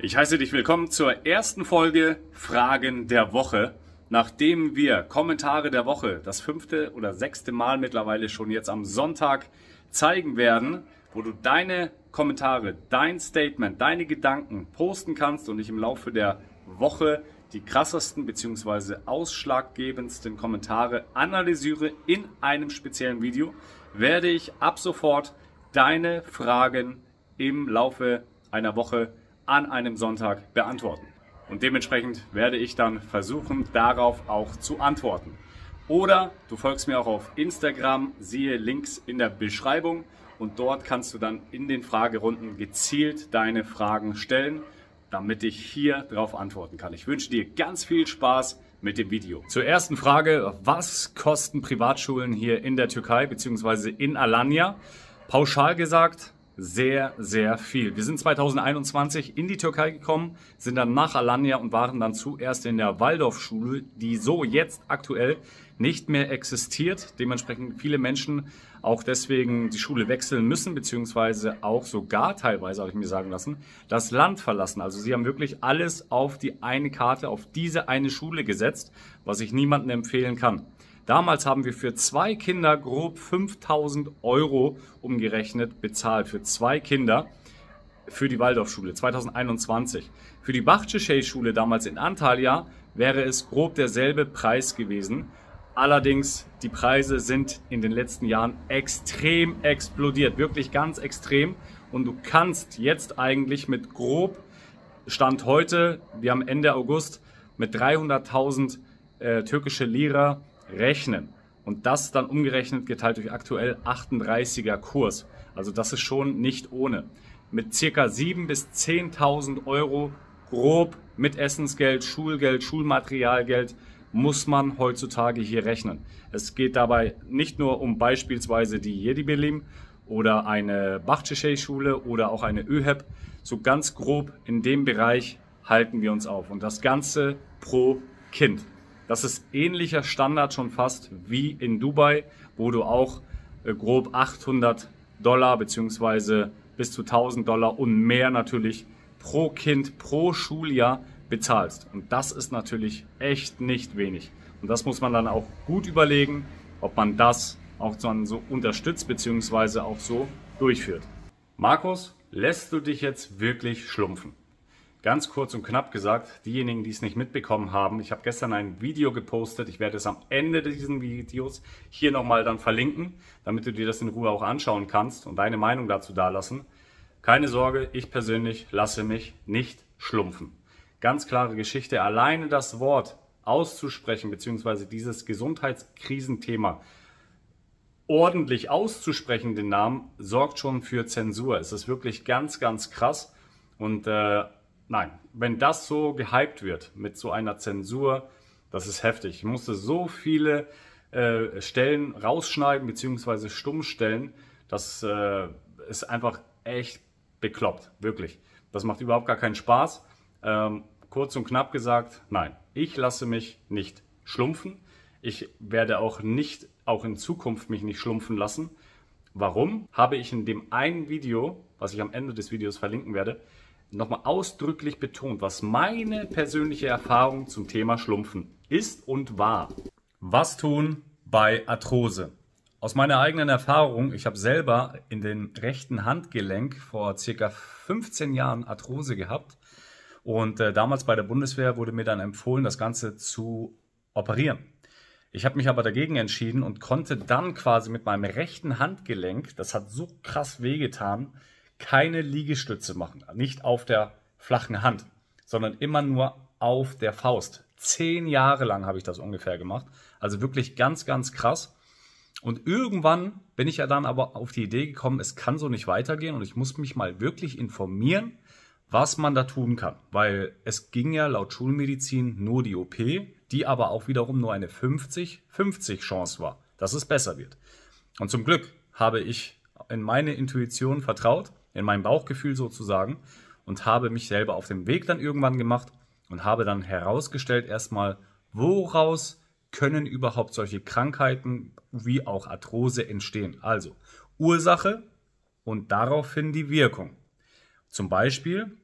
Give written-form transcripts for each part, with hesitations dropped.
Ich heiße dich willkommen zur ersten Folge Fragen der Woche. Nachdem wir Kommentare der Woche das 5. oder 6. Mal mittlerweile schon jetzt am Sonntag zeigen werden, wo du deine Kommentare, dein Statement, deine Gedanken posten kannst und ich im Laufe der Woche die krassesten bzw. ausschlaggebendsten Kommentare analysiere in einem speziellen Video, werde ich ab sofort deine Fragen im Laufe einer Woche an einem Sonntag beantworten. Und dementsprechend werde ich dann versuchen, darauf auch zu antworten. Oder du folgst mir auch auf Instagram, siehe Links in der Beschreibung und dort kannst du dann in den Fragerunden gezielt deine Fragen stellen, damit ich hier darauf antworten kann. Ich wünsche dir ganz viel Spaß mit dem Video. Zur ersten Frage: Was kosten Privatschulen hier in der Türkei bzw. in Alanya? Pauschal gesagt, sehr, sehr viel. Wir sind 2021 in die Türkei gekommen, sind dann nach Alanya und waren dann zuerst in der Waldorfschule, die so jetzt aktuell nicht mehr existiert. Dementsprechend viele Menschen auch deswegen die Schule wechseln müssen, beziehungsweise auch sogar teilweise, habe ich mir sagen lassen, das Land verlassen. Also sie haben wirklich alles auf die eine Karte, auf diese eine Schule gesetzt, was ich niemandem empfehlen kann. Damals haben wir für 2 Kinder grob 5.000 € umgerechnet bezahlt. Für 2 Kinder für die Waldorfschule 2021. Für die Bahçeşehir-Schule damals in Antalya wäre es grob derselbe Preis gewesen. Allerdings, die Preise sind in den letzten Jahren extrem explodiert. Wirklich ganz extrem. Und du kannst jetzt eigentlich mit grob, Stand heute, wir haben Ende August, mit 300.000 türkische Lira rechnen und das dann umgerechnet geteilt durch aktuell 38er Kurs. Also das ist schon nicht ohne. Mit ca. 7.000 bis 10.000 € grob mit Essensgeld, Schulgeld, Schulmaterialgeld muss man heutzutage hier rechnen. Es geht dabei nicht nur um beispielsweise die Yedibilim oder eine Bahçeşehir-Schule oder auch eine ÖHEP. So ganz grob in dem Bereich halten wir uns auf und das Ganze pro Kind. Das ist ähnlicher Standard schon fast wie in Dubai, wo du auch grob $800 bzw. bis zu $1.000 und mehr natürlich pro Kind, pro Schuljahr bezahlst. Und das ist natürlich echt nicht wenig. Und das muss man dann auch gut überlegen, ob man das auch dann so unterstützt bzw. auch so durchführt. Markus, lässt du dich jetzt wirklich schlumpfen? Ganz kurz und knapp gesagt, diejenigen, die es nicht mitbekommen haben, ich habe gestern ein Video gepostet, ich werde es am Ende dieses Videos hier nochmal dann verlinken, damit du dir das in Ruhe auch anschauen kannst und deine Meinung dazu dalassen. Keine Sorge, ich persönlich lasse mich nicht schlumpfen. Ganz klare Geschichte, alleine das Wort auszusprechen, beziehungsweise dieses Gesundheitskrisenthema ordentlich auszusprechen, den Namen, sorgt schon für Zensur. Es ist wirklich ganz, ganz krass und nein, wenn das so gehypt wird mit so einer Zensur, das ist heftig. Ich musste so viele Stellen rausschneiden bzw. stumm stellen, das ist einfach echt bekloppt, wirklich. Das macht überhaupt gar keinen Spaß. Kurz und knapp gesagt, nein, ich lasse mich nicht schlumpfen. Ich werde auch in Zukunft mich nicht schlumpfen lassen. Warum? Habe ich in dem einen Video, was ich am Ende des Videos verlinken werde, nochmal ausdrücklich betont, was meine persönliche Erfahrung zum Thema Schlumpfen ist und war. Was tun bei Arthrose? Aus meiner eigenen Erfahrung, ich habe selber in dem rechten Handgelenk vor ca. 15 Jahren Arthrose gehabt und damals bei der Bundeswehr wurde mir dann empfohlen, das Ganze zu operieren. Ich habe mich aber dagegen entschieden und konnte dann quasi mit meinem rechten Handgelenk, das hat so krass wehgetan, keine Liegestütze machen, nicht auf der flachen Hand, sondern immer nur auf der Faust. 10 Jahre lang habe ich das ungefähr gemacht, also wirklich ganz, ganz krass. Und irgendwann bin ich ja dann aber auf die Idee gekommen, es kann so nicht weitergehen und ich muss mich mal wirklich informieren, was man da tun kann. Weil es ging ja laut Schulmedizin nur die OP, die aber auch wiederum nur eine 50-50 Chance war, dass es besser wird. Und zum Glück habe ich in meine Intuition vertraut, in mein Bauchgefühl sozusagen und habe mich selber auf den Weg dann irgendwann gemacht und habe dann herausgestellt erstmal, woraus können überhaupt solche Krankheiten wie auch Arthrose entstehen. Also Ursache und daraufhin die Wirkung. Zum Beispiel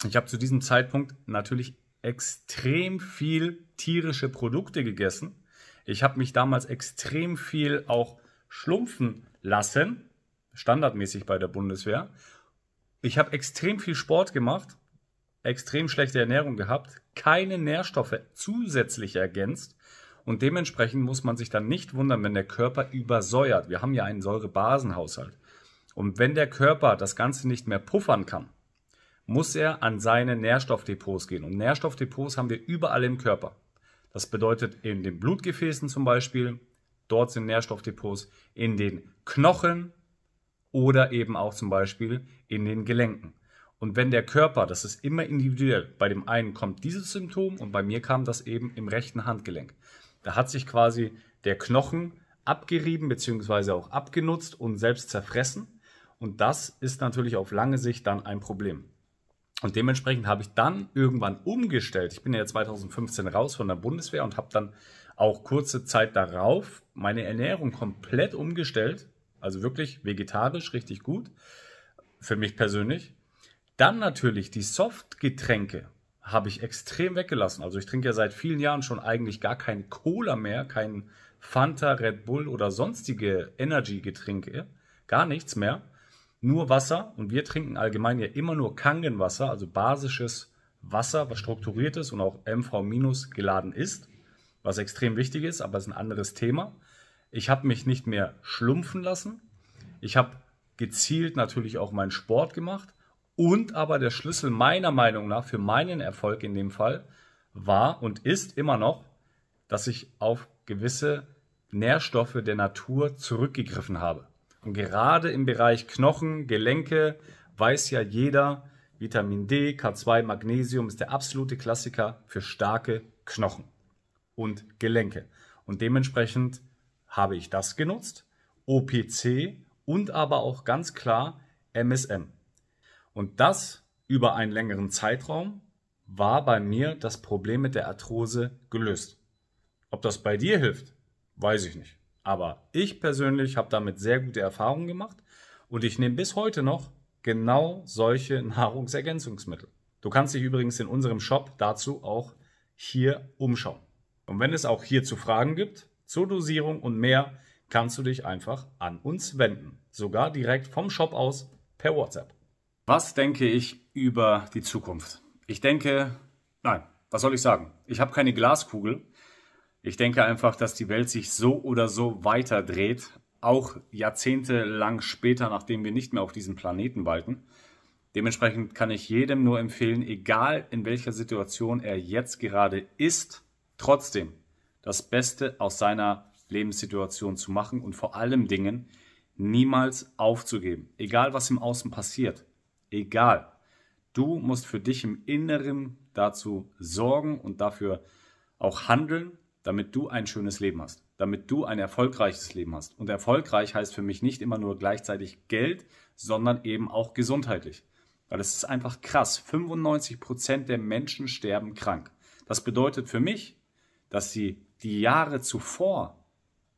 Ich habe zu diesem Zeitpunkt natürlich extrem viel tierische Produkte gegessen. Ich habe mich damals extrem viel auch schlumpfen lassen, standardmäßig bei der Bundeswehr. Ich habe extrem viel Sport gemacht, extrem schlechte Ernährung gehabt, keine Nährstoffe zusätzlich ergänzt und dementsprechend muss man sich dann nicht wundern, wenn der Körper übersäuert. Wir haben ja einen Säurebasenhaushalt. Und wenn der Körper das Ganze nicht mehr puffern kann, muss er an seine Nährstoffdepots gehen. Und Nährstoffdepots haben wir überall im Körper. Das bedeutet in den Blutgefäßen zum Beispiel, dort sind Nährstoffdepots, in den Knochen oder eben auch zum Beispiel in den Gelenken. Und wenn der Körper, das ist immer individuell, bei dem einen kommt dieses Symptom und bei mir kam das eben im rechten Handgelenk. Da hat sich quasi der Knochen abgerieben bzw. auch abgenutzt und selbst zerfressen. Und das ist natürlich auf lange Sicht dann ein Problem. Und dementsprechend habe ich dann irgendwann umgestellt. Ich bin ja 2015 raus von der Bundeswehr und habe dann auch kurze Zeit darauf meine Ernährung komplett umgestellt. Also wirklich vegetarisch, richtig gut. Für mich persönlich. Dann natürlich die Softgetränke habe ich extrem weggelassen. Also ich trinke ja seit vielen Jahren schon eigentlich gar kein Cola mehr, kein Fanta, Red Bull oder sonstige Energy-Getränke. Gar nichts mehr. Nur Wasser und wir trinken allgemein ja immer nur Kangenwasser, also basisches Wasser, was strukturiert ist und auch MV- geladen ist, was extrem wichtig ist, aber ist ein anderes Thema. Ich habe mich nicht mehr schlumpfen lassen. Ich habe gezielt natürlich auch meinen Sport gemacht und aber der Schlüssel meiner Meinung nach für meinen Erfolg in dem Fall war und ist immer noch, dass ich auf gewisse Nährstoffe der Natur zurückgegriffen habe. Und gerade im Bereich Knochen, Gelenke weiß ja jeder, Vitamin D, K2, Magnesium ist der absolute Klassiker für starke Knochen und Gelenke. Und dementsprechend habe ich das genutzt, OPC und aber auch ganz klar MSM. Und das über einen längeren Zeitraum war bei mir das Problem mit der Arthrose gelöst. Ob das bei dir hilft, weiß ich nicht. Aber ich persönlich habe damit sehr gute Erfahrungen gemacht und ich nehme bis heute noch genau solche Nahrungsergänzungsmittel. Du kannst dich übrigens in unserem Shop dazu auch hier umschauen. Und wenn es auch hierzu Fragen gibt, zur Dosierung und mehr, kannst du dich einfach an uns wenden. Sogar direkt vom Shop aus per WhatsApp. Was denke ich über die Zukunft? Ich denke, nein, was soll ich sagen? Ich habe keine Glaskugel. Ich denke einfach, dass die Welt sich so oder so weiter dreht, auch jahrzehntelang später, nachdem wir nicht mehr auf diesem Planeten walten. Dementsprechend kann ich jedem nur empfehlen, egal in welcher Situation er jetzt gerade ist, trotzdem das Beste aus seiner Lebenssituation zu machen und vor allem Dingen niemals aufzugeben. Egal was im Außen passiert, egal. Du musst für dich im Inneren dazu sorgen und dafür auch handeln, damit du ein schönes Leben hast, damit du ein erfolgreiches Leben hast. Und erfolgreich heißt für mich nicht immer nur gleichzeitig Geld, sondern eben auch gesundheitlich. Weil es ist einfach krass, 95% der Menschen sterben krank. Das bedeutet für mich, dass sie die Jahre zuvor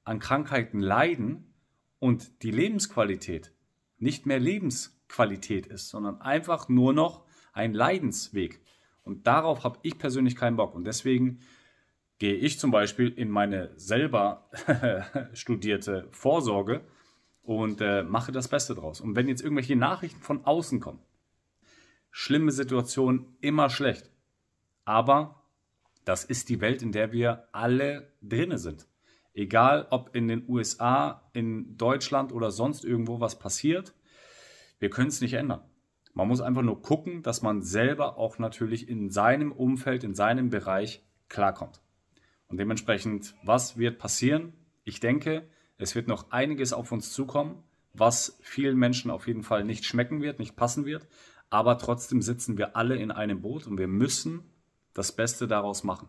an Krankheiten leiden und die Lebensqualität nicht mehr Lebensqualität ist, sondern einfach nur noch ein Leidensweg. Und darauf habe ich persönlich keinen Bock. Und deswegen gehe ich zum Beispiel in meine selber studierte Vorsorge und mache das Beste draus. Und wenn jetzt irgendwelche Nachrichten von außen kommen, schlimme Situation, immer schlecht. Aber das ist die Welt, in der wir alle drinne sind. Egal, ob in den USA, in Deutschland oder sonst irgendwo was passiert, wir können es nicht ändern. Man muss einfach nur gucken, dass man selber auch natürlich in seinem Umfeld, in seinem Bereich klarkommt. Und dementsprechend, was wird passieren? Ich denke, es wird noch einiges auf uns zukommen, was vielen Menschen auf jeden Fall nicht schmecken wird, nicht passen wird. Aber trotzdem sitzen wir alle in einem Boot und wir müssen das Beste daraus machen.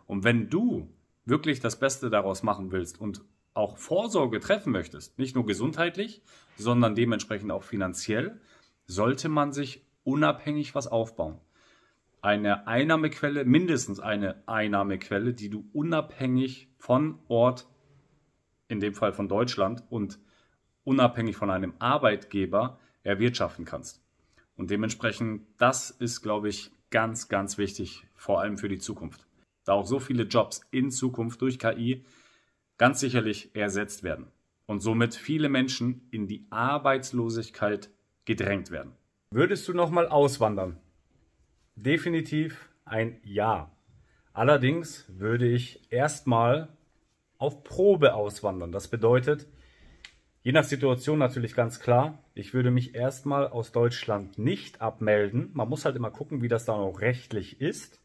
Und wenn du wirklich das Beste daraus machen willst und auch Vorsorge treffen möchtest, nicht nur gesundheitlich, sondern dementsprechend auch finanziell, sollte man sich unabhängig was aufbauen. Eine Einnahmequelle, mindestens eine Einnahmequelle, die du unabhängig von Ort, in dem Fall von Deutschland und unabhängig von einem Arbeitgeber erwirtschaften kannst. Und dementsprechend, das ist, glaube ich, ganz, ganz wichtig, vor allem für die Zukunft. Da auch so viele Jobs in Zukunft durch KI ganz sicherlich ersetzt werden und somit viele Menschen in die Arbeitslosigkeit gedrängt werden. Würdest du nochmal auswandern? Definitiv ein Ja. Allerdings würde ich erstmal auf Probe auswandern. Das bedeutet, je nach Situation natürlich ganz klar, ich würde mich erstmal aus Deutschland nicht abmelden. Man muss halt immer gucken, wie das dann auch rechtlich ist.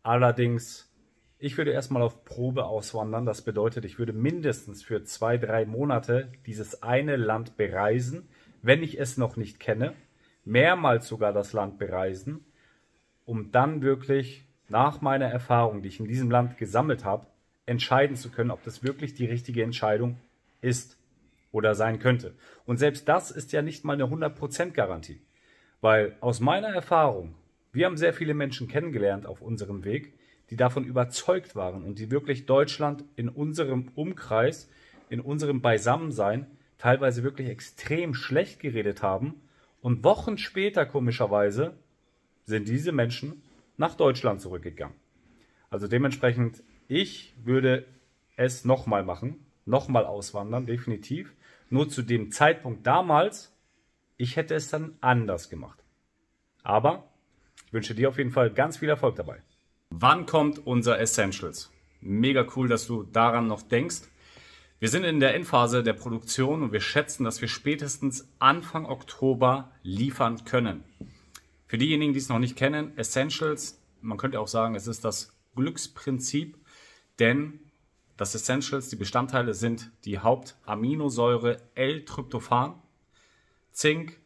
Allerdings, ich würde erstmal auf Probe auswandern. Das bedeutet, ich würde mindestens für 2-3 Monate dieses eine Land bereisen, wenn ich es noch nicht kenne. Mehrmals sogar das Land bereisen, um dann wirklich nach meiner Erfahrung, die ich in diesem Land gesammelt habe, entscheiden zu können, ob das wirklich die richtige Entscheidung ist oder sein könnte. Und selbst das ist ja nicht mal eine 100% Garantie. Weil aus meiner Erfahrung, wir haben sehr viele Menschen kennengelernt auf unserem Weg, die davon überzeugt waren und die wirklich Deutschland in unserem Umkreis, in unserem Beisammensein teilweise wirklich extrem schlecht geredet haben. Und Wochen später, komischerweise, sind diese Menschen nach Deutschland zurückgegangen. Also dementsprechend, ich würde es nochmal machen, nochmal auswandern, definitiv. Nur zu dem Zeitpunkt damals, ich hätte es dann anders gemacht. Aber ich wünsche dir auf jeden Fall ganz viel Erfolg dabei. Wann kommt unser Essentials? Mega cool, dass du daran noch denkst. Wir sind in der Endphase der Produktion und wir schätzen, dass wir spätestens Anfang Oktober liefern können. Für diejenigen, die es noch nicht kennen, Essentials, man könnte auch sagen, es ist das Glücksprinzip, denn das Essentials, die Bestandteile sind die Hauptaminosäure L-Tryptophan, Zink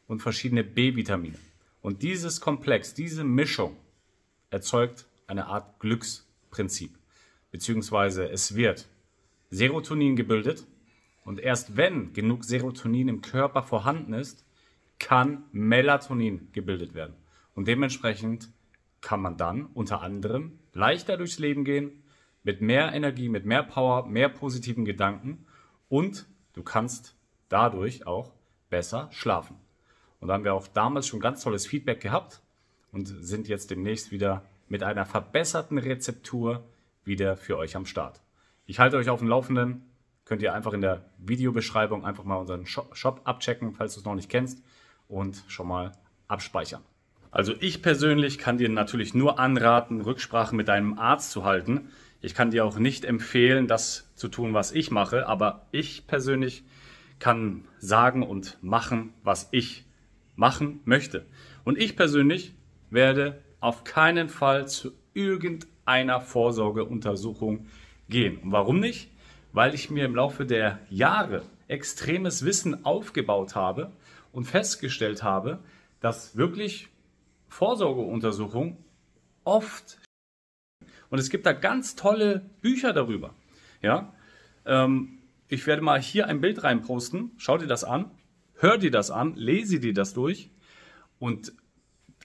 und verschiedene B-Vitamine. Und dieses Komplex, diese Mischung erzeugt eine Art Glücksprinzip, beziehungsweise es wird Serotonin gebildet und erst wenn genug Serotonin im Körper vorhanden ist, kann Melatonin gebildet werden. Und dementsprechend kann man dann unter anderem leichter durchs Leben gehen, mit mehr Energie, mit mehr Power, mehr positiven Gedanken und du kannst dadurch auch besser schlafen. Und da haben wir auch damals schon ganz tolles Feedback gehabt und sind jetzt demnächst wieder mit einer verbesserten Rezeptur wieder für euch am Start. Ich halte euch auf dem Laufenden. Könnt ihr einfach in der Videobeschreibung einfach mal unseren Shop abchecken, falls du es noch nicht kennst und schon mal abspeichern. Also ich persönlich kann dir natürlich nur anraten, Rücksprache mit deinem Arzt zu halten. Ich kann dir auch nicht empfehlen, das zu tun, was ich mache, aber ich persönlich kann sagen und machen, was ich machen möchte. Und ich persönlich werde auf keinen Fall zu irgendeiner Vorsorgeuntersuchung gehen. Und warum nicht? Weil ich mir im Laufe der Jahre extremes Wissen aufgebaut habe und festgestellt habe, dass wirklich Vorsorgeuntersuchungen oft, und es gibt da ganz tolle Bücher darüber. Ja? Ich werde mal hier ein Bild reinposten, schau dir das an, hör dir das an, lese dir das durch und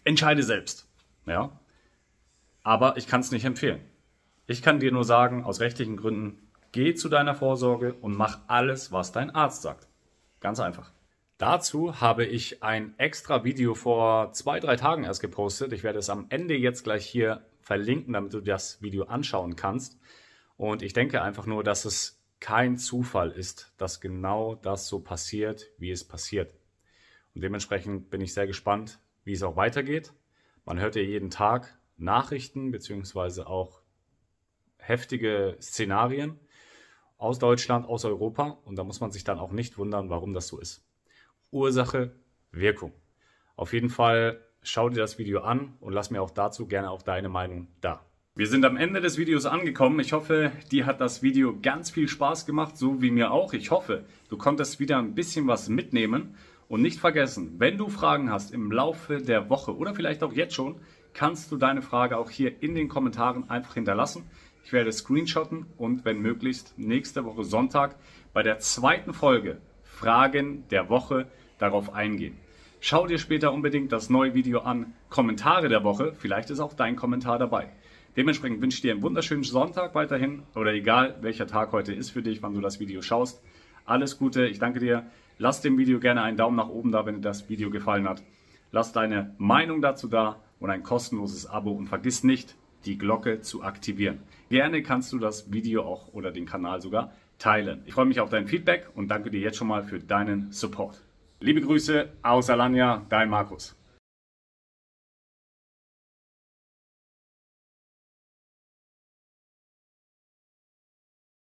entscheide selbst. Ja? Aber ich kann es nicht empfehlen. Ich kann dir nur sagen, aus rechtlichen Gründen, geh zu deiner Vorsorge und mach alles, was dein Arzt sagt. Ganz einfach. Dazu habe ich ein extra Video vor 2-3 Tagen erst gepostet. Ich werde es am Ende jetzt gleich hier verlinken, damit du das Video anschauen kannst. Und ich denke einfach nur, dass es kein Zufall ist, dass genau das so passiert, wie es passiert. Und dementsprechend bin ich sehr gespannt, wie es auch weitergeht. Man hört ja jeden Tag Nachrichten bzw. auch heftige Szenarien aus Deutschland, aus Europa. Und da muss man sich dann auch nicht wundern, warum das so ist. Ursache, Wirkung. Auf jeden Fall schau dir das Video an und lass mir auch dazu gerne auch deine Meinung da. Wir sind am Ende des Videos angekommen. Ich hoffe, dir hat das Video ganz viel Spaß gemacht, so wie mir auch. Ich hoffe, du konntest wieder ein bisschen was mitnehmen. Und nicht vergessen, wenn du Fragen hast im Laufe der Woche oder vielleicht auch jetzt schon, kannst du deine Frage auch hier in den Kommentaren einfach hinterlassen. Ich werde screenshotten und wenn möglichst nächste Woche Sonntag bei der zweiten Folge Fragen der Woche darauf eingehen. Schau dir später unbedingt das neue Video an, Kommentare der Woche, vielleicht ist auch dein Kommentar dabei. Dementsprechend wünsche ich dir einen wunderschönen Sonntag weiterhin oder egal welcher Tag heute ist für dich, wann du das Video schaust. Alles Gute, ich danke dir. Lass dem Video gerne einen Daumen nach oben da, wenn dir das Video gefallen hat. Lass deine Meinung dazu da und ein kostenloses Abo und vergiss nicht, die Glocke zu aktivieren. Gerne kannst du das Video auch oder den Kanal sogar teilen. Ich freue mich auf dein Feedback und danke dir jetzt schon mal für deinen Support. Liebe Grüße aus Alanya, dein Markus.